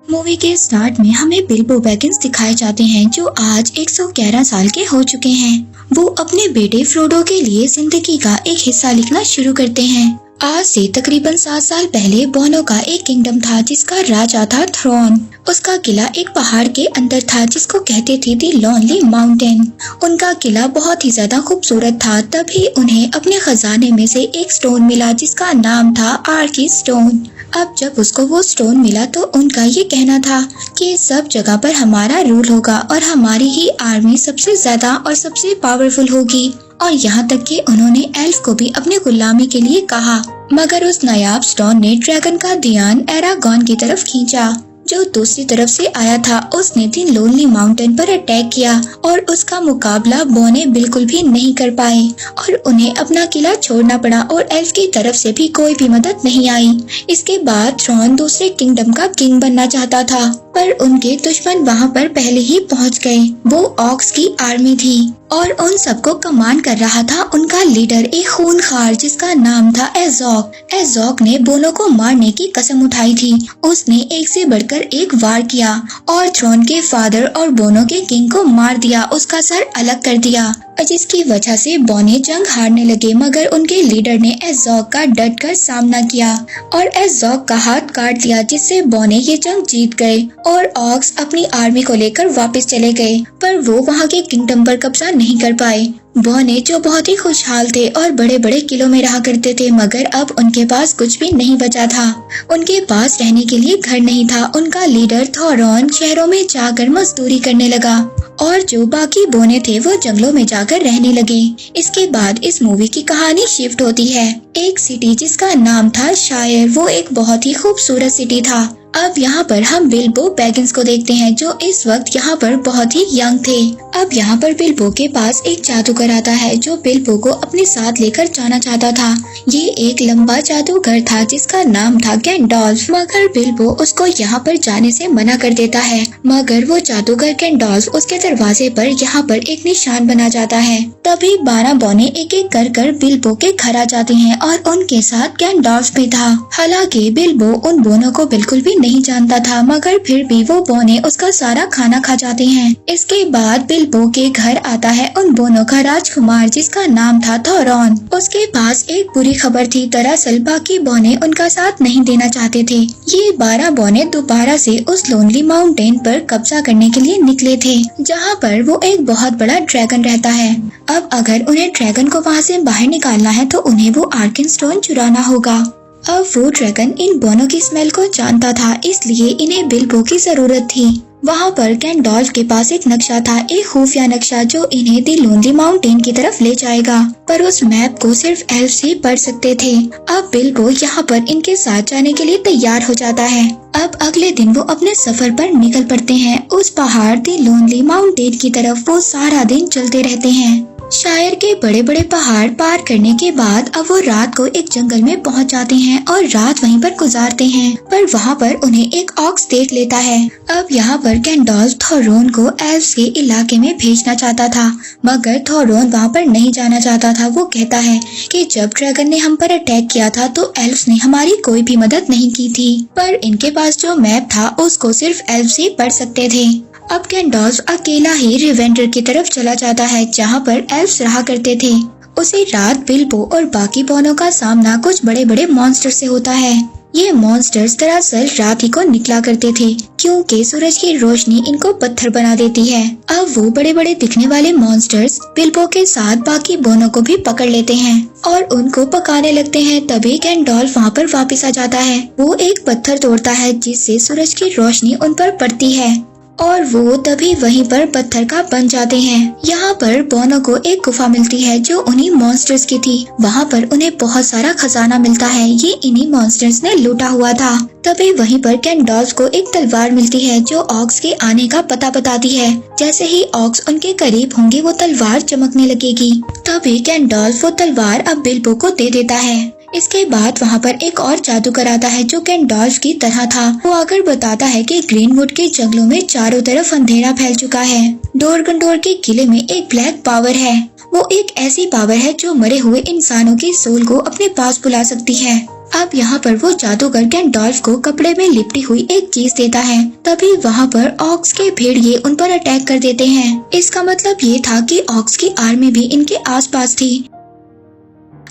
Movie के start में हमें बिल्बो बैगिंस दिखाए जाते हैं जो आज 111 साल के हो चुके हैं। वो अपने बेटे फ्रोडो के लिए जिंदगी का एक हिस्सा लिखना शुरू करते हैं। आज से तकरीबन 7 साल पहले बोनो का एक किंगडम था जिसका राजा था थ्रोन। उसका किला एक पहाड़ के अंदर था जिसको कहते थे दी लोनली माउंटेन। उनका किला बहुत ही ज्यादा खूबसूरत था। तभी उन्हें अपने खजाने में से एक स्टोन मिला जिसका नाम था आर्की स्टोन। अब जब उसको वो स्टोन मिला तो उनका ये कहना था कि सब जगह पर हमारा रूल होगा और हमारी ही आर्मी सबसे ज्यादा और सबसे पावरफुल होगी। और यहाँ तक कि उन्होंने एल्फ को भी अपने गुलामी के लिए कहा। मगर उस नायाब स्टोन ने ड्रैगन का ध्यान एरागॉन की तरफ खींचा जो दूसरी तरफ से आया था। उसने दी लोनली माउंटेन पर अटैक किया और उसका मुकाबला बोने बिल्कुल भी नहीं कर पाए और उन्हें अपना किला छोड़ना पड़ा और एल्फ की तरफ से भी कोई भी मदद नहीं आई। इसके बाद थ्रोन दूसरे किंगडम का किंग बनना चाहता था पर उनके दुश्मन वहाँ पर पहले ही पहुँच गए। वो ऑक्स की आर्मी थी और उन सबको कमान कर रहा था उनका लीडर एक खूनखार जिसका नाम था एज़ोक। एज़ोक ने बोनो को मारने की कसम उठाई थी। उसने एक से बढ़कर एक वार किया और थ्रोन के फादर और बोनो के किंग को मार दिया, उसका सर अलग कर दिया जिसकी वजह से बोने जंग हारने लगे। मगर उनके लीडर ने एज़ोक का डट कर सामना किया और एज़ोक का हाथ काट दिया जिससे बोने ये जंग जीत गए और ऑक्स अपनी आर्मी को लेकर वापस चले गए पर वो वहाँ के किंगडम पर कब्जा नहीं कर पाए। बोने जो बहुत ही खुशहाल थे और बड़े बड़े किलों में रहा करते थे मगर अब उनके पास कुछ भी नहीं बचा था। उनके पास रहने के लिए घर नहीं था। उनका लीडर थोरॉन शहरों में जाकर मजदूरी करने लगा और जो बाकी बोने थे वो जंगलों में जाकर रहने लगे। इसके बाद इस मूवी की कहानी शिफ्ट होती है एक सिटी जिसका नाम था शायर। वो एक बहुत ही खूबसूरत सिटी था। अब यहाँ पर हम बिल्बो बैगिंस को देखते हैं जो इस वक्त यहाँ पर बहुत ही यंग थे। अब यहाँ पर बिल्बो के पास एक जादूगर आता है जो बिल्बो को अपने साथ लेकर जाना चाहता था। ये एक लंबा जादूगर था जिसका नाम था गैंडोल्फ। मगर बिल्बो उसको यहाँ पर जाने से मना कर देता है। मगर वो जादूगर गैंडोल्फ उसके दरवाजे पर यहाँ पर एक निशान बना जाता है। तभी 12 बोने एक एक कर बिल्बो के घर आ जाते हैं और उनके साथ गैंडोल्फ भी था। हालांकि बिल्बो उन बोनों को बिल्कुल भी नहीं जानता था मगर फिर भी वो बोने उसका सारा खाना खा जाते हैं। इसके बाद बिल्बो के घर आता है उन बोनों का राजकुमार जिसका नाम था थोरॉन। उसके पास एक बुरी खबर थी। दरअसल बाकी बोने उनका साथ नहीं देना चाहते थे। ये 12 बोने दोबारा से उस लोनली माउंटेन पर कब्जा करने के लिए निकले थे जहाँ पर वो एक बहुत बड़ा ड्रैगन रहता है। अब अगर उन्हें ड्रैगन को वहाँ से बाहर निकालना है तो उन्हें वो आर्कन स्टोन चुराना होगा। अब वो ड्रैगन इन बोनों की स्मेल को जानता था इसलिए इन्हें बिल्बो की जरूरत थी। वहाँ पर गैंडोल्फ के पास एक नक्शा था, एक खुफिया नक्शा जो इन्हें दी लोनली माउंटेन की तरफ ले जाएगा पर उस मैप को सिर्फ एल्फ से पढ़ सकते थे। अब बिल्बो यहाँ पर इनके साथ जाने के लिए तैयार हो जाता है। अब अगले दिन वो अपने सफर पर निकल पड़ते हैं उस पहाड़ दी लोनली माउंटेन की तरफ। वो सारा दिन चलते रहते हैं। शायर के बड़े बड़े पहाड़ पार करने के बाद अब वो रात को एक जंगल में पहुंच जाते हैं और रात वहीं पर गुजारते हैं पर वहाँ पर उन्हें एक ऑक्स देख लेता है। अब यहाँ पर गैंडोल्फ थोरॉन को एल्फ्स के इलाके में भेजना चाहता था मगर थोरॉन वहाँ पर नहीं जाना चाहता था। वो कहता है कि जब ड्रैगन ने हम पर अटैक किया था तो एल्फ्स ने हमारी कोई भी मदद नहीं की थी पर इनके पास जो मैप था उसको सिर्फ एल्फ्स ही पढ़ सकते थे। अब गैंडोल्फ अकेला ही रिवेंडर की तरफ चला जाता है जहाँ पर एल्फ्स रहा करते थे। उसी रात बिल्बो और बाकी बोनों का सामना कुछ बड़े बड़े मॉन्स्टर से होता है। ये मॉन्स्टर्स दरअसल रात ही को निकला करते थे क्योंकि सूरज की रोशनी इनको पत्थर बना देती है। अब वो बड़े बड़े दिखने वाले मॉन्स्टर्स बिल्बो के साथ बाकी बोनों को भी पकड़ लेते हैं और उनको पकाने लगते हैं। तभी गैंडोल्फ वहाँ पर वापस आ जाता है। वो एक पत्थर तोड़ता है जिससे सूरज की रोशनी उन पर पड़ती है और वो तभी वहीं पर पत्थर का बन जाते हैं। यहाँ पर बोनो को एक गुफा मिलती है जो उन्हीं मॉन्स्टर्स की थी। वहाँ पर उन्हें बहुत सारा खजाना मिलता है। ये इन्हीं मॉन्स्टर्स ने लूटा हुआ था। तभी वहीं पर गैंडोल्फ को एक तलवार मिलती है जो ऑक्स के आने का पता बताती है। जैसे ही ऑक्स उनके करीब होंगे वो तलवार चमकने लगेगी। तभी गैंडोल्फ वो तलवार अब बिल्बो को दे देता है। इसके बाद वहाँ पर एक और जादूगर आता है जो गैंडोल्फ की तरह था। वो आकर बताता है कि ग्रीनवुड के जंगलों में चारों तरफ अंधेरा फैल चुका है। डोरगंडोर के किले में एक ब्लैक पावर है। वो एक ऐसी पावर है जो मरे हुए इंसानों की सोल को अपने पास बुला सकती है। अब यहाँ पर वो जादूगर गैंडॉल्फ को कपड़े में लिपटी हुई एक चीज देता है। तभी वहाँ पर ऑक्स के भेड़िए उन पर अटैक कर देते हैं। इसका मतलब ये था कि ऑक्स की आर्मी भी इनके आसपास थी।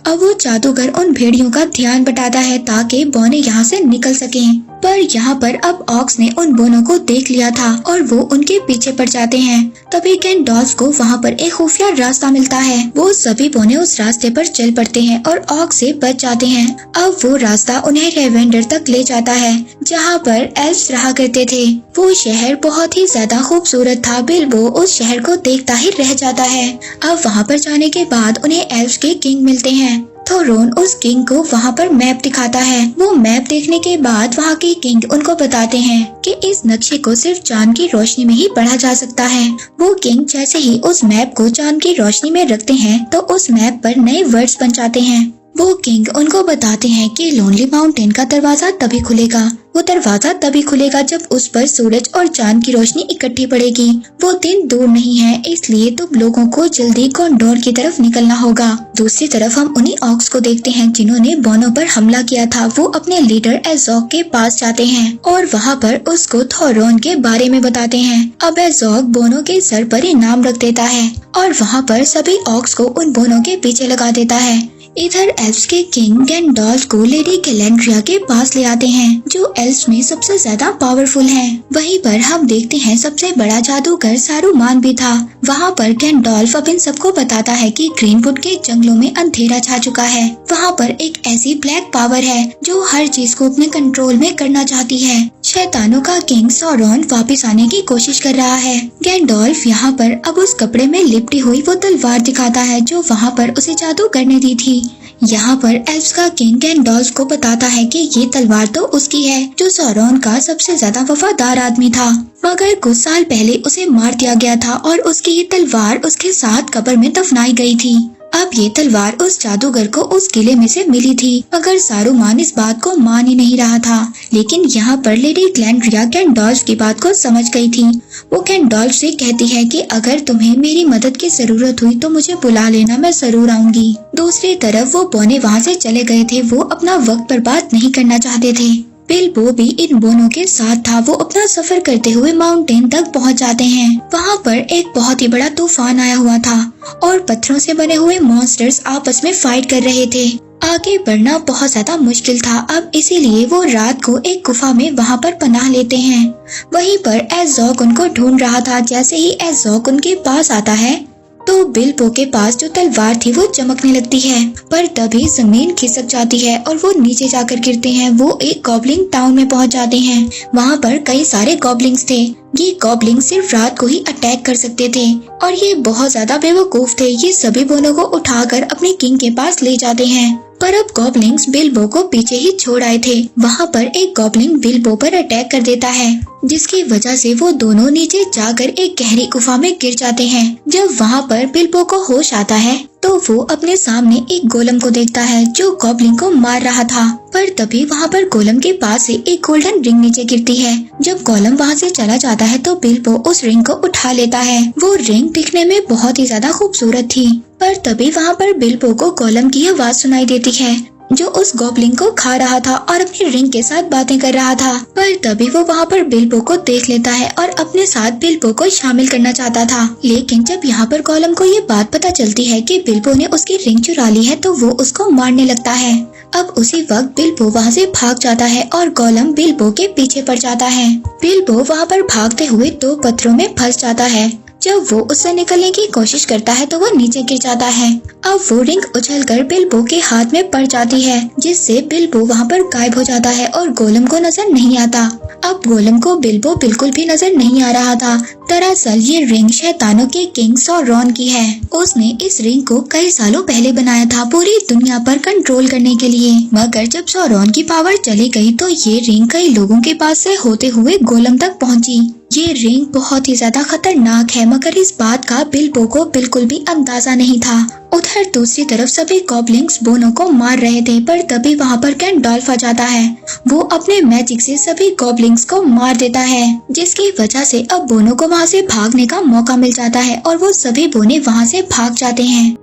अब वो जादूगर उन भेड़ियों का ध्यान बटाता है ताकि बोने यहाँ से निकल सकें। पर यहाँ पर अब ऑक्स ने उन बोनों को देख लिया था और वो उनके पीछे पड़ जाते हैं। तभी गैंडॉल्फ को वहाँ पर एक खुफिया रास्ता मिलता है। वो सभी बोने उस रास्ते पर चल पड़ते हैं और ऑक्स से बच जाते हैं। अब वो रास्ता उन्हें रेवेंडर तक ले जाता है जहाँ पर एल्फ्स रहा करते थे। वो शहर बहुत ही ज्यादा खूबसूरत था। बिल्बो उस शहर को देखता ही रह जाता है। अब वहाँ पर जाने के बाद उन्हें एल्फ्स के किंग मिलते हैं। थोरोन उस किंग को वहाँ पर मैप दिखाता है। वो मैप देखने के बाद वहाँ के किंग उनको बताते हैं कि इस नक्शे को सिर्फ चांद की रोशनी में ही पढ़ा जा सकता है। वो किंग जैसे ही उस मैप को चांद की रोशनी में रखते हैं तो उस मैप पर नए वर्ड्स बन जाते हैं। वो किंग उनको बताते हैं कि लोनली माउंटेन का दरवाजा तभी खुलेगा। वो दरवाजा तभी खुलेगा जब उस पर सूरज और चांद की रोशनी इकट्ठी पड़ेगी। वो दिन दूर नहीं है, इसलिए तुम लोगों को जल्दी कॉन्डोर की तरफ निकलना होगा। दूसरी तरफ हम उन्हीं ऑक्स को देखते हैं जिन्होंने बोनो पर हमला किया था। वो अपने लीडर एज़ोग के पास जाते हैं और वहाँ पर उसको थोरोन के बारे में बताते हैं। अब एज़ोग बोनो के सर पर इनाम रख देता है और वहाँ पर सभी ऑक्स को उन बोनो के पीछे लगा देता है। इधर एल्फ्स के किंग गैंडॉल्फ को लेडी गैलेंड्रिया के पास ले आते हैं जो एल्फ्स में सबसे ज्यादा पावरफुल है। वहीं पर हम देखते हैं सबसे बड़ा जादूगर सारूमान भी था। वहाँ पर गैंडॉल्फ अब इन सबको बताता है कि ग्रीनवुड के जंगलों में अंधेरा छा चुका है। वहाँ पर एक ऐसी ब्लैक पावर है जो हर चीज को अपने कंट्रोल में करना चाहती है। शैतानों का किंग सौरॉन वापस आने की कोशिश कर रहा है। गैंडॉल्फ यहाँ पर अब उस कपड़े में लिपटी हुई वो तलवार दिखाता है जो वहाँ पर उसे जादू करने दी थी। यहाँ पर एल्फ्स का किंग गैंडॉल्फ को बताता है कि ये तलवार तो उसकी है जो सौरॉन का सबसे ज्यादा वफादार आदमी था, मगर कुछ साल पहले उसे मार दिया गया था और उसकी ये तलवार उसके साथ कब्र में दफनाई गई थी। अब ये तलवार उस जादूगर को उस किले में से मिली थी, मगर सारूमान इस बात को मान ही नहीं रहा था। लेकिन यहाँ पर लेडी गैलेंड्रिया गैंडॉल्फ की बात को समझ गई थी। वो गैंडॉल्फ से कहती है कि अगर तुम्हें मेरी मदद की जरूरत हुई तो मुझे बुला लेना, मैं जरूर आऊंगी। दूसरी तरफ वो बोने वहाँ से चले गए थे। वो अपना वक्त बर्बाद नहीं करना चाहते थे। बिल्बो भी इन बोनों के साथ था। वो अपना सफर करते हुए माउंटेन तक पहुंच जाते हैं। वहां पर एक बहुत ही बड़ा तूफान आया हुआ था और पत्थरों से बने हुए मॉन्स्टर्स आपस में फाइट कर रहे थे। आगे बढ़ना बहुत ज्यादा मुश्किल था। अब इसीलिए वो रात को एक गुफा में वहां पर पनाह लेते हैं। वहीं पर एज़ोग उनको ढूंढ रहा था। जैसे ही एज़ोग उनके पास आता है तो बिल्बो के पास जो तलवार थी वो चमकने लगती है, पर तभी जमीन खिसक जाती है और वो नीचे जाकर गिरते हैं। वो एक गॉब्लिंग टाउन में पहुंच जाते हैं। वहाँ पर कई सारे गॉब्लिंग्स थे। ये गॉब्लिंग सिर्फ रात को ही अटैक कर सकते थे और ये बहुत ज्यादा बेवकूफ थे। ये सभी बोनों को उठाकर अपने किंग के पास ले जाते हैं, पर अब गॉब्लिंग्स बिल्बो को पीछे ही छोड़ आए थे। वहाँ पर एक गॉब्लिंग बिल्बो पर अटैक कर देता है, जिसकी वजह से वो दोनों नीचे जाकर एक गहरी गुफा में गिर जाते हैं। जब वहाँ पर बिल्बो को होश आता है तो वो अपने सामने एक गोलम को देखता है जो गॉब्लिंग को मार रहा था। पर तभी वहाँ पर गोलम के पास से एक गोल्डन रिंग नीचे गिरती है। जब गोलम वहाँ से चला जाता है तो बिल्बो उस रिंग को उठा लेता है। वो रिंग दिखने में बहुत ही ज्यादा खूबसूरत थी, पर तभी वहाँ पर बिल्बो को गोलम की आवाज सुनाई देती है जो उस गॉब्लिंग को खा रहा था और अपनी रिंग के साथ बातें कर रहा था। पर तभी वो वहाँ पर बिल्बो को देख लेता है और अपने साथ बिल्बो को शामिल करना चाहता था। लेकिन जब यहाँ पर गोलम को ये बात पता चलती है कि बिल्बो ने उसकी रिंग चुरा ली है तो वो उसको मारने लगता है। अब उसी वक्त बिल्बो वहाँ से भाग जाता है और गोलम बिल्बो के पीछे पड़ जाता है। बिल्बो वहाँ पर भागते हुए दो पत्थरों में फंस जाता है। जब वो उससे निकलने की कोशिश करता है तो वो नीचे गिर जाता है। अब वो रिंग उछलकर बिल्बो के हाथ में पड़ जाती है, जिससे बिल्बो वहाँ पर गायब हो जाता है और गोलम को नजर नहीं आता। अब गोलम को बिल्बो बिल्कुल भी नजर नहीं आ रहा था। दरअसल ये रिंग शैतानों के किंग सौरॉन की है। उसने इस रिंग को कई सालों पहले बनाया था पूरी दुनिया पर कंट्रोल करने के लिए, मगर जब सौरॉन की पावर चली गई तो ये रिंग कई लोगों के पास से होते हुए गोलम तक पहुँची। ये रिंग बहुत ही ज्यादा खतरनाक है, मगर इस बात का बिल्बो को बिल्कुल भी अंदाजा नहीं था। उधर दूसरी तरफ सभी गॉब्लिंग्स बोनो को मार रहे थे, पर तभी वहाँ पर गैंडॉल्फ आ जाता है। वो अपने मैजिक से सभी गॉब्लिंग्स को मार देता है, जिसकी वजह से अब बोनो को वहाँ से भागने का मौका मिल जाता है और वो सभी बोने वहाँ से भाग जाते हैं।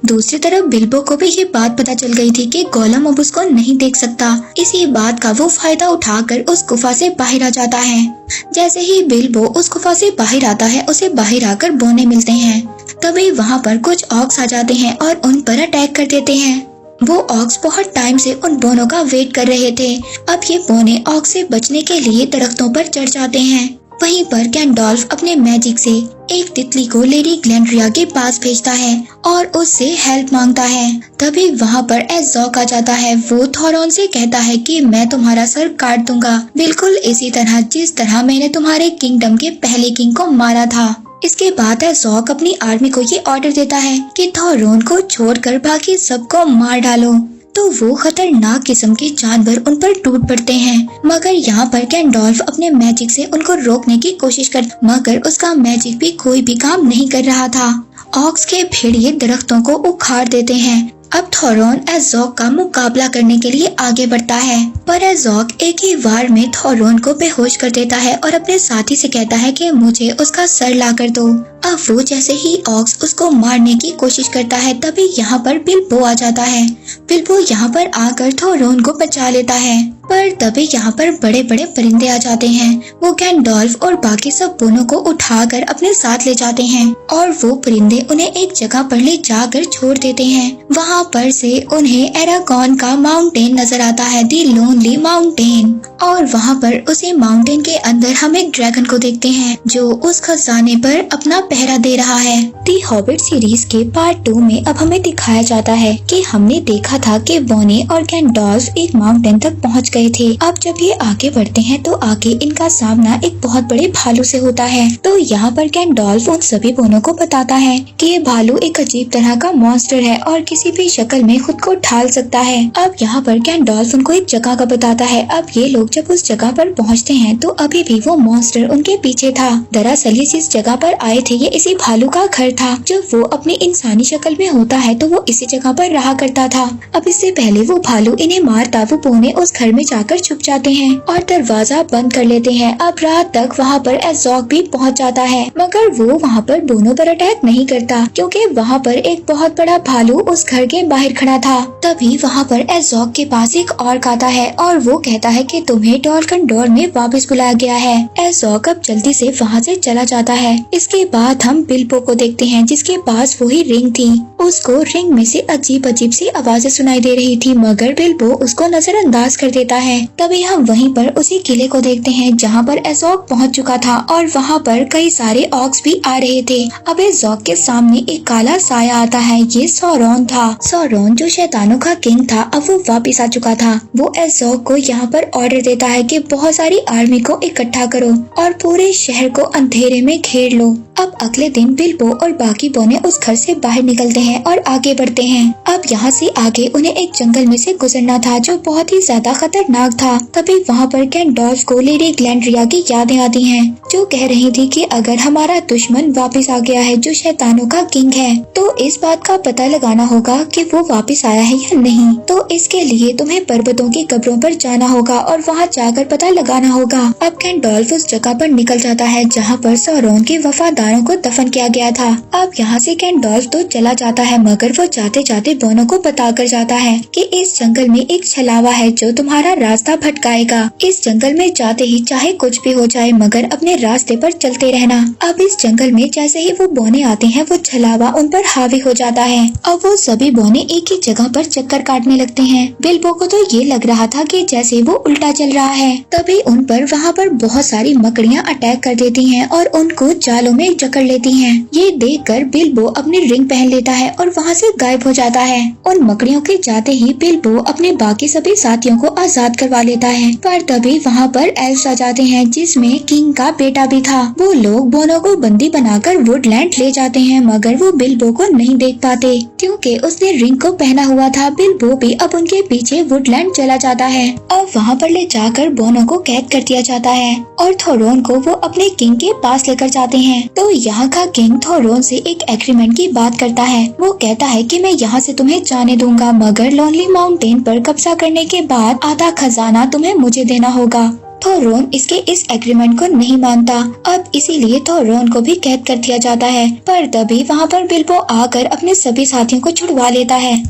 दूसरी तरफ बिल्बो को भी ये बात पता चल गई थी कि गोलम अब उसको नहीं देख सकता। इसी बात का वो फायदा उठाकर उस गुफा से बाहर आ जाता है। जैसे ही बिल्बो उस गुफा से बाहर आता है, उसे बाहर आकर बोने मिलते हैं। तभी वहाँ पर कुछ ऑक्स आ जाते हैं और उन पर अटैक कर देते हैं। वो ऑक्स बहुत टाइम से उन बोनों का वेट कर रहे थे। अब ये बोने ऑक्स से बचने के लिए दरख्तों पर चढ़ जाते हैं। वहीं पर गैंडोल्फ अपने मैजिक से एक तितली को लेडी ग्लैंड्रिया के पास भेजता है और उससे हेल्प मांगता है। तभी वहाँ पर एज़ोक आ जाता है। वो थोरॉन से कहता है कि मैं तुम्हारा सर काट दूंगा, बिल्कुल इसी तरह जिस तरह मैंने तुम्हारे किंगडम के पहले किंग को मारा था। इसके बाद एज़ोक अपनी आर्मी को ये ऑर्डर देता है कि थोरॉन को छोड़कर बाकी सबको मार डालो। तो वो खतरनाक किस्म के जानवर उन पर टूट पड़ते हैं, मगर यहाँ पर गैंडोल्फ अपने मैजिक से उनको रोकने की कोशिश कर, मगर उसका मैजिक भी कोई भी काम नहीं कर रहा था। ऑक्स के भेड़िए दरख्तों को उखाड़ देते हैं। अब थोरॉन एज़ोक का मुकाबला करने के लिए आगे बढ़ता है, पर एज़ोक एक ही वार में थोरॉन को बेहोश कर देता है और अपने साथी से कहता है कि मुझे उसका सर ला कर दो। अब वो जैसे ही ऑक्स उसको मारने की कोशिश करता है, तभी यहाँ पर बिल्बो आ जाता है। बिल्बो यहाँ पर आकर थोरॉन को बचा लेता है, पर तभी यहाँ पर बड़े बड़े परिंदे आ जाते हैं। वो गैंडोल्फ और बाकी सब बोनों को उठाकर अपने साथ ले जाते हैं और वो परिंदे उन्हें एक जगह पर ले जाकर छोड़ देते हैं। वहाँ पर से उन्हें एरागॉन का माउंटेन नजर आता है, दी लोनली माउंटेन। और वहाँ पर उसी माउंटेन के अंदर हम एक ड्रैगन को देखते हैं जो उस खजाने पर अपना पहरा दे रहा है। दी हॉबिट सीरीज के पार्ट 2 में अब हमें दिखाया जाता है कि हमने देखा था कि बोने और गैंडोल्फ एक माउंटेन तक पहुँच गए थे। अब जब ये आगे बढ़ते हैं तो आगे इनका सामना एक बहुत बड़े भालू से होता है। तो यहाँ पर गैंडोल्फ उन सभी बोनों को बताता है कि ये भालू एक अजीब तरह का मॉन्स्टर है और किसी भी शक्ल में खुद को ढाल सकता है। अब यहाँ पर गैंडोल्फ उनको एक जगह का बताता है। अब ये लोग जब उस जगह पर पहुँचते हैं तो अभी भी वो मॉन्स्टर उनके पीछे था। दरअसल ये जिस जगह पर आए थे ये इसी भालू का घर था। जब वो अपनी इंसानी शक्ल में होता है तो वो इसी जगह पर रहा करता था। अब इससे पहले वो भालू इन्हें मारता, वो बोने उस घर में जाकर छुप जाते हैं और दरवाजा बंद कर लेते हैं। अब रात तक वहाँ पर एज़ोक भी पहुँच जाता है, मगर वो वहाँ पर बोनों पर अटैक नहीं करता क्योंकि वहाँ पर एक बहुत बड़ा भालू उस घर के बाहर खड़ा था। तभी वहाँ पर एज़ोक के पास एक ऑर्क आता है और वो कहता है कि तुम्हें टॉलकन में वापस बुलाया गया है। एज़ोक अब जल्दी से वहाँ से चला जाता है। इसके बाद हम बिल्बो को देखते हैं जिसके पास वही रिंग थी। उसको रिंग में से अजीब अजीब सी आवाजें सुनाई दे रही थी, मगर बिल्बो उसको नजरअंदाज कर देता है। तभी हम वहीं पर उसी किले को देखते हैं जहाँ पर एज़ोक पहुँच चुका था और वहाँ पर कई सारे ऑक्स भी आ रहे थे। अब एज़ोक के सामने एक काला साया आता है। ये सौरॉन था। सौरॉन जो शैतानों का किंग था अब वो वापिस आ चुका था। वो एज़ोक को यहाँ पर ऑर्डर देता है कि बहुत सारी आर्मी को इकट्ठा करो और पूरे शहर को अंधेरे में घेर लो। अब अगले दिन बिल्बो और बाकी बोने उस घर से बाहर निकलते हैं और आगे बढ़ते हैं। अब यहाँ से आगे उन्हें एक जंगल में से गुजरना था जो बहुत ही ज्यादा खतरनाक था। तभी वहाँ पर गैंडोल्फ को लेडी ग्लैंड्रिया की यादें आती हैं जो कह रही थी कि अगर हमारा दुश्मन वापस आ गया है जो शैतानों का किंग है तो इस बात का पता लगाना होगा कि वो वापस आया है या नहीं। तो इसके लिए तुम्हें पर्वतों की कब्रों पर जाना होगा और वहाँ जाकर पता लगाना होगा। अब गैंडोल्फ उस जगह पर निकल जाता है जहाँ पर सौरॉन के वफादारों को दफन किया गया था। अब यहाँ से गैंडोल्फ तो चला जाता है, मगर वो जाते जाते बोनों को बता कर जाता है कि इस जंगल में एक छलावा है जो तुम्हारा रास्ता भटकाएगा। इस जंगल में जाते ही चाहे कुछ भी हो जाए मगर अपने रास्ते पर चलते रहना। अब इस जंगल में जैसे ही वो बोने आते हैं वो छलावा उन पर हावी हो जाता है। अब वो सभी बोने एक ही जगह पर चक्कर काटने लगते हैं। बिल्बो को तो ये लग रहा था कि जैसे वो उल्टा चल रहा है। तभी उन पर वहाँ पर बहुत सारी मकड़ियाँ अटैक कर देती हैं और उनको जालों में जकड़ लेती हैं। ये देखकर बिल्बो अपनी रिंग पहन लेता है और वहाँ से गायब हो जाता है। उन मकड़ियों के जाते ही बिल्बो अपने बाकी सभी साथियों को आजाद करवा लेता है, पर तभी वहाँ पर एल्फ्स आ जाते हैं जिसमें किंग का बेटा भी था। वो लोग बोनो को बंदी बनाकर वुडलैंड ले जाते हैं, मगर वो बिल्बो को नहीं देख पाते क्योंकि उसने रिंग को पहना हुआ था। बिल्बो भी अब उनके पीछे वुडलैंड चला जाता है। अब वहाँ पर ले जाकर बोनो को कैद कर दिया जाता है और थोरॉन को वो अपने किंग के पास लेकर जाते हैं। तो यहाँ का किंग थोरॉन से एक एग्रीमेंट की बात करता है। वो कहता है कि मैं यहाँ से तुम्हें जाने दूंगा, मगर लोनली माउंटेन पर कब्जा करने के बाद आधा खजाना तुम्हें मुझे देना होगा। थोरोन इसके इस एग्रीमेंट को नहीं मानता। अब इसीलिए थोरोन को भी कैद कर दिया जाता है, पर तभी वहाँ पर बिल्बो आकर अपने सभी साथियों को छुड़वा लेता है।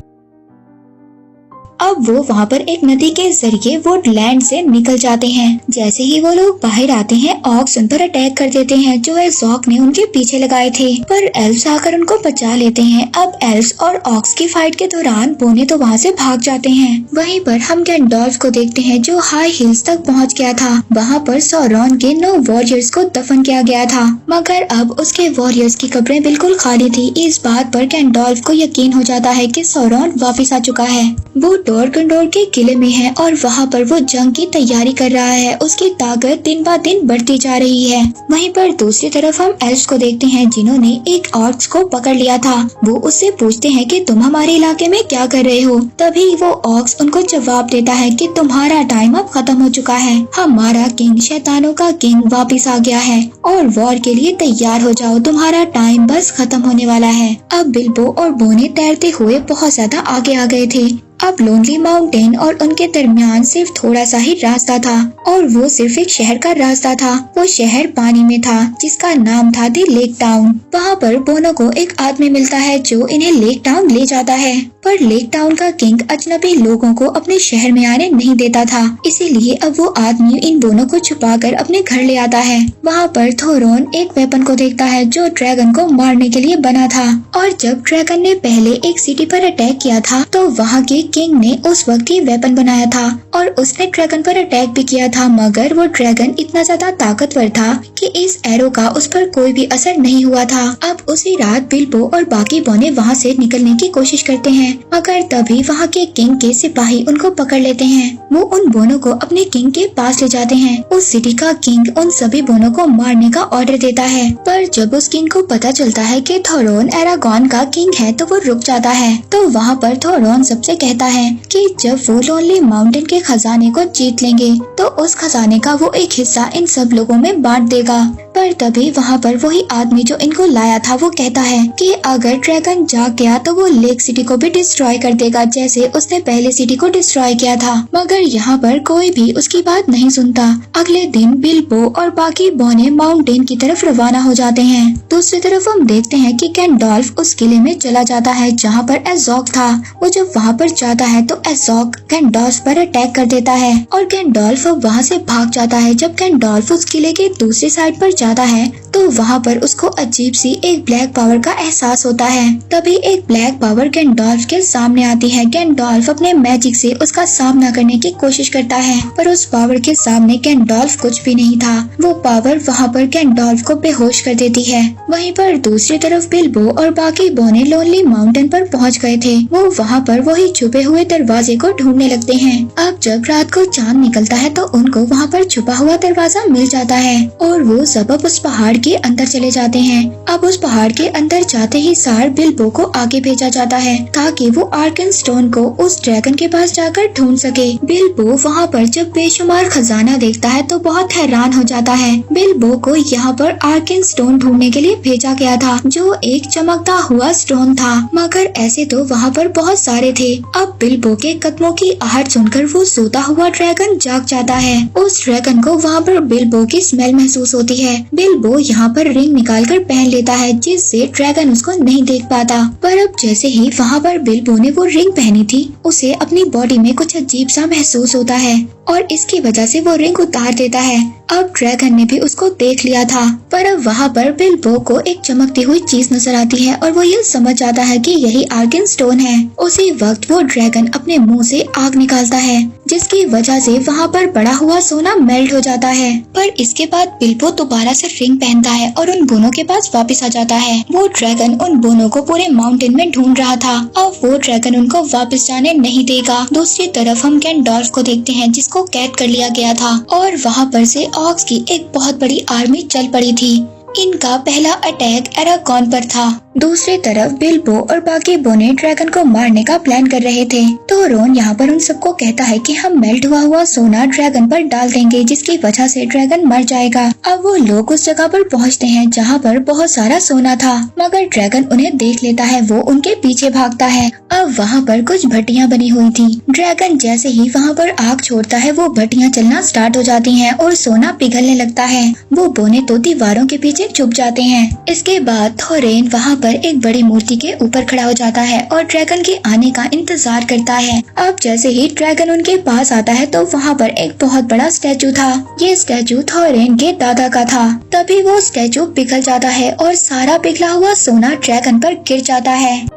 अब वो वहाँ पर एक नदी के जरिए वुडलैंड से निकल जाते हैं। जैसे ही वो लोग बाहर आते हैं, ऑक्स उन पर अटैक कर देते हैं जो एज़ोक ने उनके पीछे लगाए थे, पर एल्व्स आकर उनको बचा लेते हैं। अब एल्व्स और ऑक्स की फाइट के दौरान बोने तो वहाँ से भाग जाते हैं। वहीं पर हम गैंडोल्फ को देखते हैं जो हाई हिल्स तक पहुँच गया था। वहाँ पर सौरॉन के 9 वॉरियर्स को दफन किया गया था, मगर अब उसके वॉरियर्स की कब्रें बिल्कुल खाली थी। इस बात पर गैंडोल्फ को यकीन हो जाता है कि सौरॉन वापिस आ चुका है। वो डोरगंडोर के किले में है और वहाँ पर वो जंग की तैयारी कर रहा है। उसकी ताकत दिन ब दिन बढ़ती जा रही है। वहीं पर दूसरी तरफ हम एल्व्स को देखते हैं जिन्होंने एक ऑक्स को पकड़ लिया था। वो उससे पूछते हैं कि तुम हमारे इलाके में क्या कर रहे हो। तभी वो ऑक्स उनको जवाब देता है कि तुम्हारा टाइम अब खत्म हो चुका है। हमारा किंग, शैतानों का किंग वापिस आ गया है और वॉर के लिए तैयार हो जाओ, तुम्हारा टाइम बस खत्म होने वाला है। अब बिल्बो और बोने तैरते हुए बहुत ज्यादा आगे आ गए थे। अब लोनली माउंटेन और उनके दरमियान सिर्फ थोड़ा सा ही रास्ता था और वो सिर्फ एक शहर का रास्ता था। वो शहर पानी में था जिसका नाम था दी लेक टाउन। वहाँ पर बोनो को एक आदमी मिलता है जो इन्हें लेक टाउन ले जाता है, पर लेक टाउन का किंग अजनबी लोगों को अपने शहर में आने नहीं देता था। इसीलिए अब वो आदमी इन दोनों को छुपाकर अपने घर ले आता है। वहाँ पर थोरोन एक वेपन को देखता है जो ड्रैगन को मारने के लिए बना था, और जब ड्रैगन ने पहले एक सिटी पर अटैक किया था तो वहाँ के किंग ने उस वक्त ही वेपन बनाया था और उसने ड्रैगन पर अटैक भी किया था, मगर वो ड्रैगन इतना ज्यादा ताकतवर था कि इस एरो का उस पर कोई भी असर नहीं हुआ था। अब उसी रात बिल्बो और बाकी बोने वहाँ से निकलने की कोशिश करते हैं, मगर तभी वहाँ के किंग के सिपाही उनको पकड़ लेते हैं। वो उन बोनों को अपने किंग के पास ले जाते हैं। उस सिटी का किंग उन सभी बोनों को मारने का ऑर्डर देता है, पर जब उस किंग को पता चलता है कि थोरोन एरागॉन का किंग है तो वो रुक जाता है। तो वहाँ पर थोरोन सबसे कहता है कि जब वो लोनली माउंटेन के खजाने को जीत लेंगे तो उस खजाने का वो एक हिस्सा इन सब लोगों में बांट देगा। पर तभी वहाँ पर वही आदमी जो इनको लाया था वो कहता है कि अगर ड्रैगन जाग गया तो वो लेक सिटी को भी डिस्ट्रॉय कर देगा जैसे उसने पहले सिटी को डिस्ट्रॉय किया था। मगर यहाँ पर कोई भी उसकी बात नहीं सुनता। अगले दिन बिल्बो और बाकी बोने माउंटेन की तरफ रवाना हो जाते हैं। दूसरी तरफ हम देखते हैं कि गैंडोल्फ उस किले में चला जाता है जहाँ पर एज़ोक था। वो जब वहाँ पर जाता है तो एज़ोक गैंडोल्फ पर अटैक कर देता है और गैंडोल्फ वहाँ से भाग जाता है। जब गैंडोल्फ उस किले के दूसरी साइड पर जाता है तो वहाँ पर उसको अजीब सी एक ब्लैक पावर का एहसास होता है। तभी एक ब्लैक पावर गैंडोल्फ के सामने आती है। गैंडोल्फ अपने मैजिक से उसका सामना करने की कोशिश करता है, पर उस पावर के सामने गैंडोल्फ कुछ भी नहीं था। वो पावर वहाँ पर गैंडोल्फ को बेहोश कर देती है। वहीं पर दूसरी तरफ बिल्बो और बाकी बोने लोनली माउंटेन पर पहुँच गए थे। वो वहाँ पर वही छुपे हुए दरवाजे को ढूंढने लगते हैं। अब जब रात को चांद निकलता है तो उनको वहाँ पर छुपा हुआ दरवाजा मिल जाता है और वो सब उस पहाड़ के अंदर चले जाते हैं। अब उस पहाड़ के अंदर जाते ही सार बिल्बो को आगे भेजा जाता है ताकि वो आर्कन स्टोन को उस ड्रैगन के पास जाकर ढूंढ सके। बिल्बो वहाँ पर जब बेशुमार खजाना देखता है तो बहुत हैरान हो जाता है। बिल्बो को यहाँ पर आर्कन स्टोन ढूंढने के लिए भेजा गया था जो एक चमकता हुआ स्टोन था, मगर ऐसे तो वहाँ पर बहुत सारे थे। अब बिल्बो के कदमों की आहट सुनकर वो सोता हुआ ड्रैगन जाग जाता है। उस ड्रैगन को वहाँ पर बिल्बो की स्मेल महसूस होती है। बिल्बो यहाँ पर रिंग निकालकर पहन लेता है जिससे ड्रैगन उसको नहीं देख पाता, पर अब जैसे ही वहाँ पर बिल्बो ने वो रिंग पहनी थी उसे अपनी बॉडी में कुछ अजीब सा महसूस होता है और इसकी वजह से वो रिंग उतार देता है। अब ड्रैगन ने भी उसको देख लिया था, पर अब वहाँ पर बिल्बो को एक चमकती हुई चीज नजर आती है और वो ये समझ जाता है कि यही आर्कन स्टोन है। उसी वक्त वो ड्रैगन अपने मुंह से आग निकालता है जिसकी वजह से वहाँ पर बड़ा हुआ सोना मेल्ट हो जाता है। पर इसके बाद बिल्बो दोबारा से रिंग पहनता है और उन बोनों के पास वापस आ जाता है। वो ड्रैगन उन बोनों को पूरे माउंटेन में ढूंढ रहा था। अब वो ड्रैगन उनको वापस जाने नहीं देगा। दूसरी तरफ हम गैंडोल्फ को देखते हैं जिसको कैद कर लिया गया था और वहाँ पर से ऑक्स की एक बहुत बड़ी आर्मी चल पड़ी थी। इनका पहला अटैक एरागॉन पर था दूसरी तरफ बिल्बो और बाकी बोने ड्रैगन को मारने का प्लान कर रहे थे। तो रोन यहाँ पर उन सबको कहता है कि हम मेल्ट हुआ सोना ड्रैगन पर डाल देंगे, जिसकी वजह से ड्रैगन मर जाएगा। अब वो लोग उस जगह पर पहुँचते हैं जहाँ पर बहुत सारा सोना था, मगर ड्रैगन उन्हें देख लेता है। वो उनके पीछे भागता है। अब वहाँ पर कुछ भट्टियाँ बनी हुई थी। ड्रैगन जैसे ही वहाँ पर आग छोड़ता है, वो भट्टियाँ चलना स्टार्ट हो जाती हैं और सोना पिघलने लगता है। वो बोने तो दीवारों के पीछे छुप जाते हैं। इसके बाद थोरेन वहाँ पर एक बड़ी मूर्ति के ऊपर खड़ा हो जाता है और ड्रैगन के आने का इंतजार करता है। अब जैसे ही ड्रैगन उनके पास आता है तो वहाँ पर एक बहुत बड़ा स्टैचू था। ये स्टैचू थोरेन के दादा का था। तभी वो स्टैचू पिघल जाता है और सारा पिघला हुआ सोना ड्रैगन पर गिर जाता है।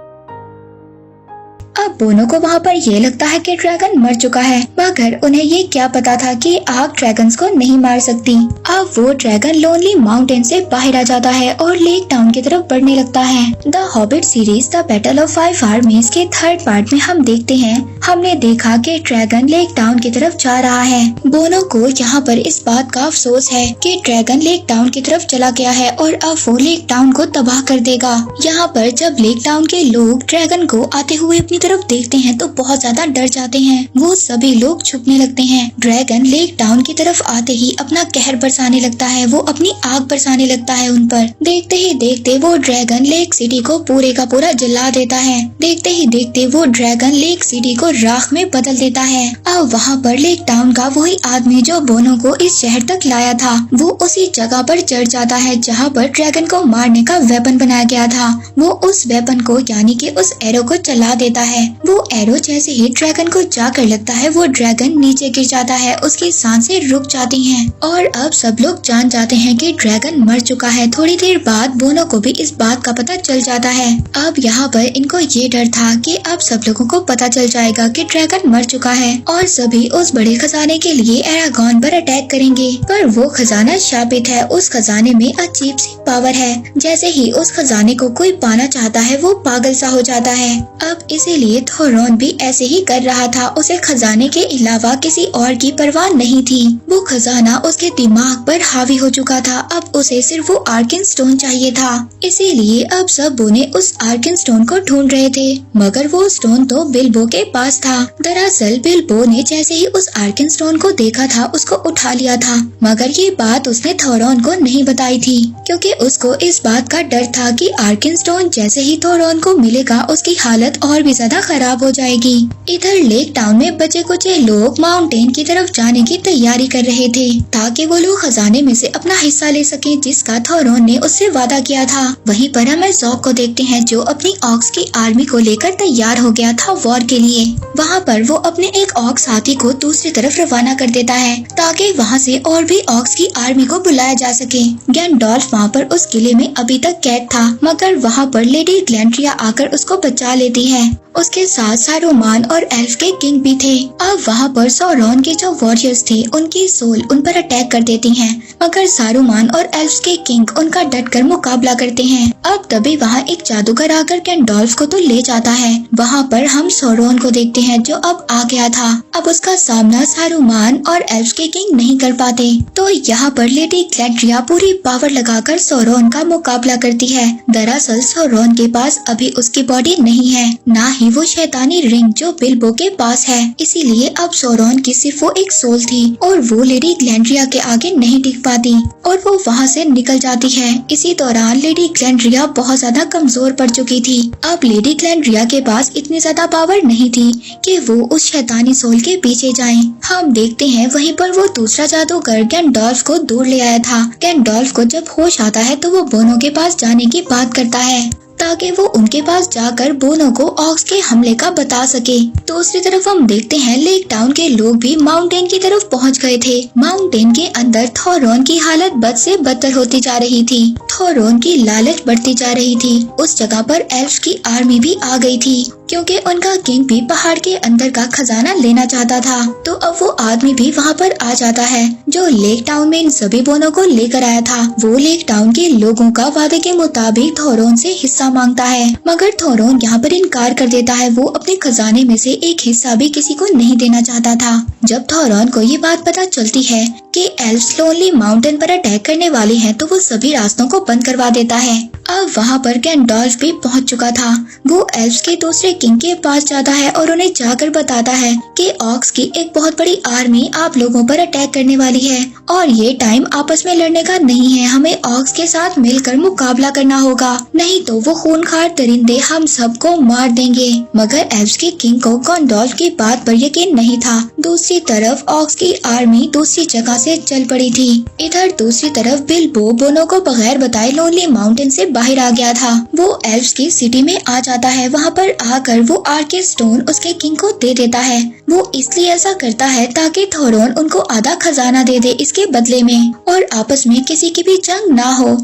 अब बोनो को वहाँ पर ये लगता है कि ड्रैगन मर चुका है, मगर उन्हें ये क्या पता था कि आग ड्रैगन्स को नहीं मार सकती। अब वो ड्रैगन लोनली माउंटेन से बाहर आ जाता है और लेक टाउन की तरफ बढ़ने लगता है। The hobbit series the battle of 5 आर्मीज के 3rd पार्ट में हम देखते हैं, हमने देखा कि ड्रैगन लेक टाउन की तरफ जा रहा है। बोनो को यहाँ पर इस बात का अफसोस है कि ड्रैगन लेक टाउन की तरफ चला गया है और अब वो लेक टाउन को तबाह कर देगा। यहाँ पर जब लेक टाउन के लोग ड्रैगन को आते हुए अपनी तरफ देखते हैं तो बहुत ज्यादा डर जाते हैं। वो सभी लोग छुपने लगते हैं। ड्रैगन लेक टाउन की तरफ आते ही अपना कहर बरसाने लगता है। वो अपनी आग बरसाने लगता है उन पर। देखते ही देखते वो ड्रैगन लेक सिटी को पूरे का पूरा जला देता है। देखते ही देखते वो ड्रैगन लेक सिटी को राख में बदल देता है। अब वहाँ पर लेक टाउन का वही आदमी जो बोनो को इस शहर तक लाया था, वो उसी जगह पर चढ़ जाता है जहाँ पर ड्रैगन को मारने का वेपन बनाया गया था। वो उस वेपन को यानी कि उस एरो को चला देता है। वो एरो जैसे ही ड्रैगन को जाकर लगता है, वो ड्रैगन नीचे गिर जाता है। उसकी सांसें रुक जाती हैं और अब सब लोग जान जाते हैं कि ड्रैगन मर चुका है। थोड़ी देर बाद बोनो को भी इस बात का पता चल जाता है। अब यहाँ पर इनको ये डर था कि अब सब लोगों को पता चल जाएगा कि ड्रैगन मर चुका है और सभी उस बड़े खजाने के लिए एरागॉन पर अटैक करेंगे। पर वो खजाना शापित है। उस खजाने में अजीब सी पावर है। जैसे ही उस खजाने को कोई पाना चाहता है, वो पागल सा हो जाता है। अब इसीलिए थोरॉन भी ऐसे ही कर रहा था। उसे खजाने के अलावा किसी और की परवाह नहीं थी। वो खजाना उसके दिमाग पर हावी हो चुका था। अब उसे सिर्फ वो आर्कन स्टोन चाहिए था। इसीलिए अब सब बोने उस आर्कन स्टोन को ढूंढ रहे थे, मगर वो स्टोन तो बिल्बो के पास था। दरअसल बिल्बो ने जैसे ही उस आर्कन स्टोन को देखा था, उसको उठा लिया था, मगर ये बात उसने थोरॉन को नहीं बताई थी, क्योंकि उसको इस बात का डर था कि आर्कन स्टोन जैसे ही थोरॉन को मिलेगा, उसकी हालत और भी ज्यादा खराब हो जाएगी। इधर लेक टाउन में बचे कुचे लोग माउंटेन की तरफ जाने की तैयारी कर रहे थे, ताकि वो लोग खजाने में से अपना हिस्सा ले सके, जिसका थोरॉन ने उससे वादा किया था। वहीं पर हम ज़ॉक को देखते हैं, जो अपनी ऑक्स की आर्मी को लेकर तैयार हो गया था वॉर के लिए। वहाँ पर वो अपने एक ऑक्स साथी को दूसरी तरफ रवाना कर देता है, ताकि वहाँ से और भी ऑक्स की आर्मी को बुलाया जा सके। गैंडोल्फ वहाँ पर उस किले में अभी तक कैद था, मगर वहाँ पर लेडी ग्लैंड्रिया आकर उसको बचा लेती है। उसके साथ सारूमान और एल्फ के किंग भी थे। अब वहाँ पर सौरॉन के जो वॉरियर्स थे, उनकी सोल उन पर अटैक कर देती हैं, मगर सारूमान और एल्फ के किंग उनका डटकर मुकाबला करते हैं। अब तभी वहाँ एक जादूगर आकर गैंडोल्फ को तो ले जाता है। वहाँ पर हम सौरॉन को देखते हैं, जो अब आ गया था। अब उसका सामना सारूमान और एल्फ के किंग नहीं कर पाते, तो यहाँ पर लेडी ग्लैंड्रिया पूरी पावर लगाकर सौरॉन का मुकाबला करती है। दरअसल सौरॉन के पास अभी उसकी बॉडी नहीं है, ना ही वो शैतानी रिंग जो बिल्बो के पास है। इसीलिए अब सौरॉन की सिर्फ वो एक सोल थी और वो लेडी ग्लैंड्रिया के आगे नहीं टिक पाती और वो वहाँ से निकल जाती है। इसी दौरान लेडी ग्लैंड्रिया बहुत ज्यादा कमजोर पड़ चुकी थी। अब लेडी ग्लैंड्रिया के पास इतनी ज्यादा पावर नहीं थी कि वो उस शैतानी सोल के पीछे जाएं। हम देखते हैं वहीं पर वो दूसरा जादूगर गैंडोल्फ को दूर ले आया था। गैंडोल्फ को जब होश आता है तो वो बोनो के पास जाने की बात करता है, ताकि वो उनके पास जाकर बोनो को ऑक्स के हमले का बता सके। दूसरी तरफ हम देखते हैं लेक टाउन के लोग भी माउंटेन की तरफ पहुंच गए थे। माउंटेन के अंदर थोरॉन की हालत बद से बदतर होती जा रही थी। थोरॉन की लालच बढ़ती जा रही थी। उस जगह पर एल्फ की आर्मी भी आ गई थी, क्योंकि उनका किंग भी पहाड़ के अंदर का खजाना लेना चाहता था। तो अब वो आदमी भी वहाँ पर आ जाता है, जो लेक टाउन में इन सभी बोनों को लेकर आया था। वो लेक टाउन के लोगों का वादे के मुताबिक थोरॉन से हिस्सा मांगता है, मगर थोरॉन यहाँ पर इनकार कर देता है। वो अपने खजाने में से एक हिस्सा भी किसी को नहीं देना चाहता था। जब थोरॉन को ये बात पता चलती है कि एल्फ्स लोनली माउंटेन पर अटैक करने वाले हैं, तो वो सभी रास्तों को बंद करवा देता है। अब वहाँ पर गैंडॉल्फ भी पहुँच चुका था। वो एल्व्स के दूसरे किंग के पास जाता है और उन्हें जाकर बताता है कि ऑक्स की एक बहुत बड़ी आर्मी आप लोगों पर अटैक करने वाली है और ये टाइम आपस में लड़ने का नहीं है। हमें ऑक्स के साथ मिलकर मुकाबला करना होगा, नहीं तो वो खूनखार दरिंदे हम सबको मार देंगे। मगर एल्व्स के किंग को गैंडॉल्फ की बात पर यकीन नहीं था। दूसरी तरफ ऑक्स की आर्मी दूसरी जगह से चल पड़ी थी। इधर दूसरी तरफ बिल्बो बोनो को बगैर बताए लोनली माउंटेन से बाहर आ गया था। वो एल्व्स की सिटी में आ जाता है। वहाँ पर आकर वो आर्के स्टोन उसके किंग को दे देता है। वो इसलिए ऐसा करता है ताकि थोरोन उनको आधा खजाना दे दे इसके बदले में और आपस में किसी की भी जंग ना हो।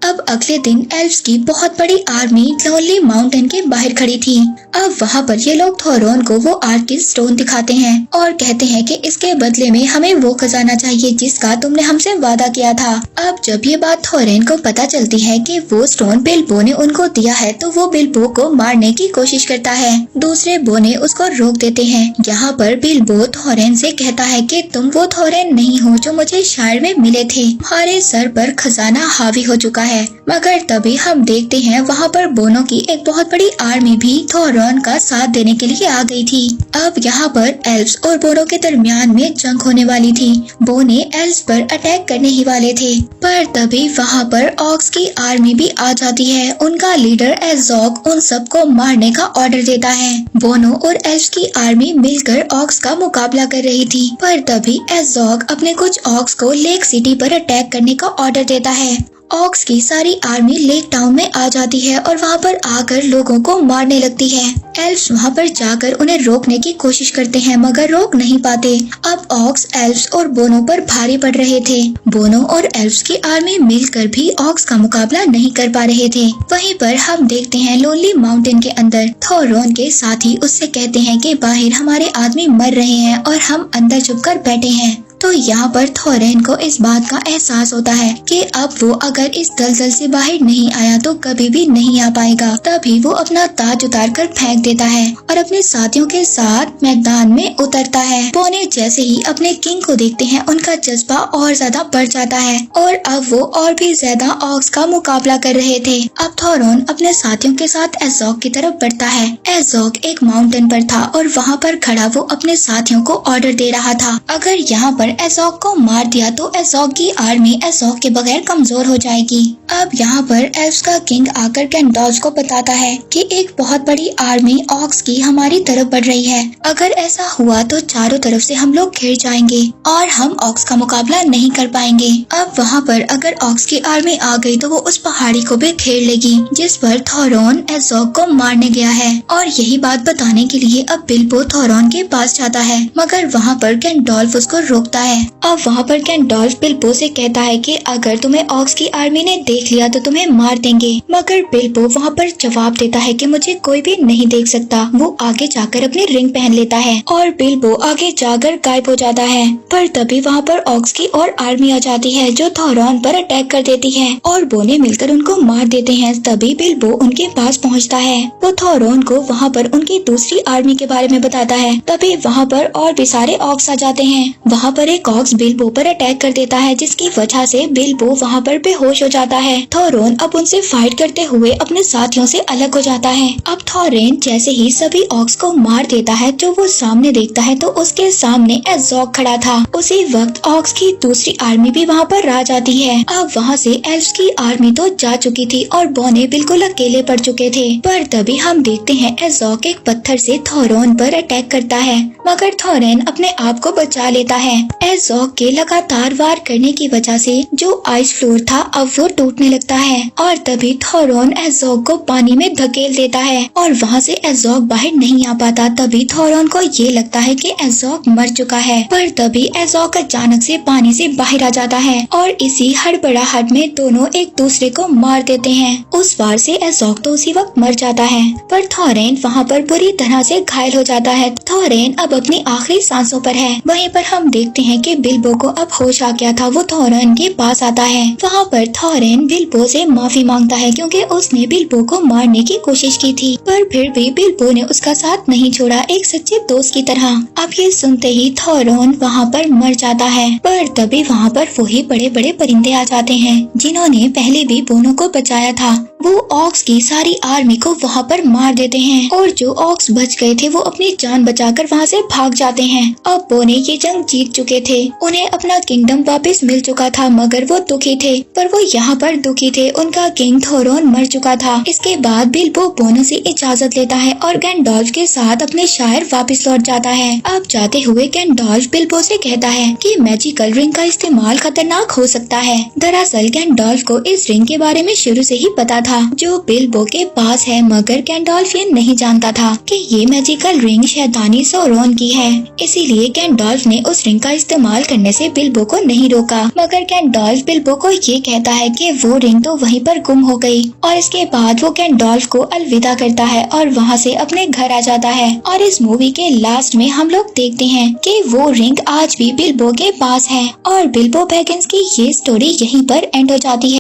अब अगले दिन एल्व्स की बहुत बड़ी आर्मी लोनली माउंटेन के बाहर खड़ी थी। अब वहाँ पर ये लोग थोरोन को वो आर्किड स्टोन दिखाते हैं और कहते हैं कि इसके बदले में हमें वो खजाना चाहिए जिसका तुमने हमसे वादा किया था। अब जब ये बात थोरेन को पता चलती है कि वो स्टोन बिल्बो ने उनको दिया है तो वो बिल्बो को मारने की कोशिश करता है। दूसरे बोने उसको रोक देते हैं। यहाँ पर बिल्बो थोरेन से कहता है कि तुम वो थोरेन नहीं हो जो मुझे शायर में मिले थे। हमारे सर पर खजाना हावी हो चुका है। मगर तभी हम देखते हैं वहाँ पर बोनो की एक बहुत बड़ी आर्मी भी थोरोन का साथ देने के लिए आ गई थी। अब यहाँ पर एल्व्स और बोनो के दरमियान में जंग होने वाली थी। बोने एल्व्स पर अटैक करने ही वाले थे, पर तभी वहाँ पर ऑक्स की आर्मी भी आ जाती है। उनका लीडर एज़ोग उन सबको मारने का ऑर्डर देता है। बोनो और एल्व्स की आर्मी मिलकर ऑक्स का मुकाबला कर रही थी, पर तभी एज़ोग अपने कुछ ऑक्स को लेक सिटी पर अटैक करने का ऑर्डर देता है। ऑक्स की सारी आर्मी लेक टाउन में आ जाती है और वहाँ पर आकर लोगों को मारने लगती है। एल्व्स वहाँ पर जाकर उन्हें रोकने की कोशिश करते हैं मगर रोक नहीं पाते। अब ऑक्स एल्व्स और बोनो पर भारी पड़ रहे थे। बोनो और एल्व्स की आर्मी मिलकर भी ऑक्स का मुकाबला नहीं कर पा रहे थे। वहीं पर हम देखते हैं लोनली माउंटेन के अंदर थोरोन के साथी उससे कहते हैं कि बाहर हमारे आदमी मर रहे हैं और हम अंदर छुपकर बैठे हैं। तो यहाँ पर थोरेन को इस बात का एहसास होता है कि अब वो अगर इस दलदल से बाहर नहीं आया तो कभी भी नहीं आ पाएगा। तभी वो अपना ताज उतार कर फेंक देता है और अपने साथियों के साथ मैदान में उतरता है। बोने जैसे ही अपने किंग को देखते हैं उनका जज्बा और ज्यादा बढ़ जाता है और अब वो और भी ज्यादा ऑक्स का मुकाबला कर रहे थे। अब थोरोन अपने साथियों के साथ एज़ोग की तरफ बढ़ता है। एज़ोग एक माउंटेन पर था और वहाँ पर खड़ा वो अपने साथियों को ऑर्डर दे रहा था, अगर यहाँ पर एज़ोग को मार दिया तो एज़ोग की आर्मी एज़ोग के बगैर कमजोर हो जाएगी। अब यहाँ पर एल्व्स का किंग आकर गैंडॉल्फ को बताता है कि एक बहुत बड़ी आर्मी ऑक्स की हमारी तरफ बढ़ रही है। अगर ऐसा हुआ तो चारों तरफ से हम लोग घिर जाएंगे और हम ऑक्स का मुकाबला नहीं कर पाएंगे। अब वहाँ पर अगर ऑक्स की आर्मी आ गई तो वो उस पहाड़ी को भी घेर लेगी जिस पर थोरोन एज़ोग को मारने गया है। और यही बात बताने के लिए अब बिल्बो थोरोन के पास जाता है मगर वहाँ पर गैंडॉल्फ उसको रोकता है। अब वहाँ पर गैंडॉल्फ बिल्बो से कहता है कि अगर तुम्हें ऑक्स की आर्मी ने देख लिया तो तुम्हें मार देंगे। मगर बिल्बो वहाँ पर जवाब देता है कि मुझे कोई भी नहीं देख सकता। वो आगे जाकर अपनी रिंग पहन लेता है और बिल्बो आगे जाकर गायब हो जाता है। पर तभी वहाँ पर ऑक्स की और आर्मी आ जाती है जो थोरोन पर अटैक कर देती है और बोने मिलकर उनको मार देते हैं। तभी बिल्बो उनके पास पहुँचता है। वो थोरोन को वहाँ पर उनकी दूसरी आर्मी के बारे में बताता है। तभी वहाँ पर और भी सारे ऑक्स आ जाते हैं। वहाँ पर एक ऑक्स बिल्बो पर अटैक कर देता है जिसकी वजह से बिल्बो वहाँ पर बेहोश हो जाता है। थोरोन अब उनसे फाइट करते हुए अपने साथियों से अलग हो जाता है। अब थोरेन जैसे ही सभी ऑक्स को मार देता है तो वो सामने देखता है तो उसके सामने एज़ोग खड़ा था। उसी वक्त ऑक्स की दूसरी आर्मी भी वहाँ पर आ जाती है। अब वहाँ से एल्व्स की आर्मी तो जा चुकी थी और बोने बिल्कुल अकेले पड़ चुके थे। पर तभी हम देखते हैं एज़ोग एक पत्थर से थोरोन पर अटैक करता है मगर थोरेन अपने आप को बचा लेता है। एज़ोग के लगातार वार करने की वजह से जो आइस फ्लोर था अब वो टूटने लगता है और तभी थोरोन एज़ोग को पानी में धकेल देता है और वहाँ से एज़ोग बाहर नहीं आ पाता। तभी थोरोन को ये लगता है कि एज़ोग मर चुका है, पर तभी एज़ोग अचानक से पानी से बाहर आ जाता है और इसी हड़बड़ाहट में दोनों एक दूसरे को मार देते हैं। उस वार से एज़ोग तो उसी वक्त मर जाता है पर थोरेन वहाँ पर बुरी तरह से घायल हो जाता है। थोरेन अब अपनी आखिरी सांसों पर है। वहीं पर हम देखते हैं हैं कि बिल्बो को अब होश आ गया था। वो थॉरन के पास आता है। वहाँ पर थॉरन बिल्बो से माफी मांगता है क्योंकि उसने बिल्बो को मारने की कोशिश की थी, पर फिर भी बिल्बो ने उसका साथ नहीं छोड़ा, एक सच्चे दोस्त की तरह। अब ये सुनते ही थॉरन वहाँ पर मर जाता है, पर तभी वहाँ पर वही बड़े बड़े परिंदे आ जाते हैं जिन्होंने पहले भी बोनो को बचाया था। वो ऑक्स की सारी आर्मी को वहाँ पर मार देते हैं और जो ऑक्स बच गए थे वो अपनी जान बचाकर वहाँ से भाग जाते हैं। अब बोने ये जंग जीत चुके थे, उन्हें अपना किंगडम वापस मिल चुका था, मगर वो दुखी थे। पर वो यहाँ पर दुखी थे, उनका किंग थोरन मर चुका था। इसके बाद बिल्बो बोनो से इजाजत लेता है और गैंडोल्फ के साथ अपने शहर वापस लौट जाता है। अब जाते हुए गैंडोल्फ बिल्बो से कहता है कि मैजिकल रिंग का इस्तेमाल खतरनाक हो सकता है। दरअसल गैंडोल्फ को इस रिंग के बारे में शुरू से ही पता था जो बिल्बो के पास है, मगर गैंडोल्फ ये नहीं जानता था कि ये मैजिकल रिंग शैतानी सोरोन की है। इसीलिए गैंडोल्फ ने उस रिंग का इस्तेमाल करने से बिल्बो को नहीं रोका, मगर गैंडोल्फ बिल्बो को ये कहता है कि वो रिंग तो वहीं पर गुम हो गई। और इसके बाद वो गैंडोल्फ को अलविदा करता है और वहाँ से अपने घर आ जाता है। और इस मूवी के लास्ट में हम लोग देखते हैं कि वो रिंग आज भी बिल्बो के पास है और बिल्बो बैगिंस की ये स्टोरी यहीं पर एंड हो जाती है।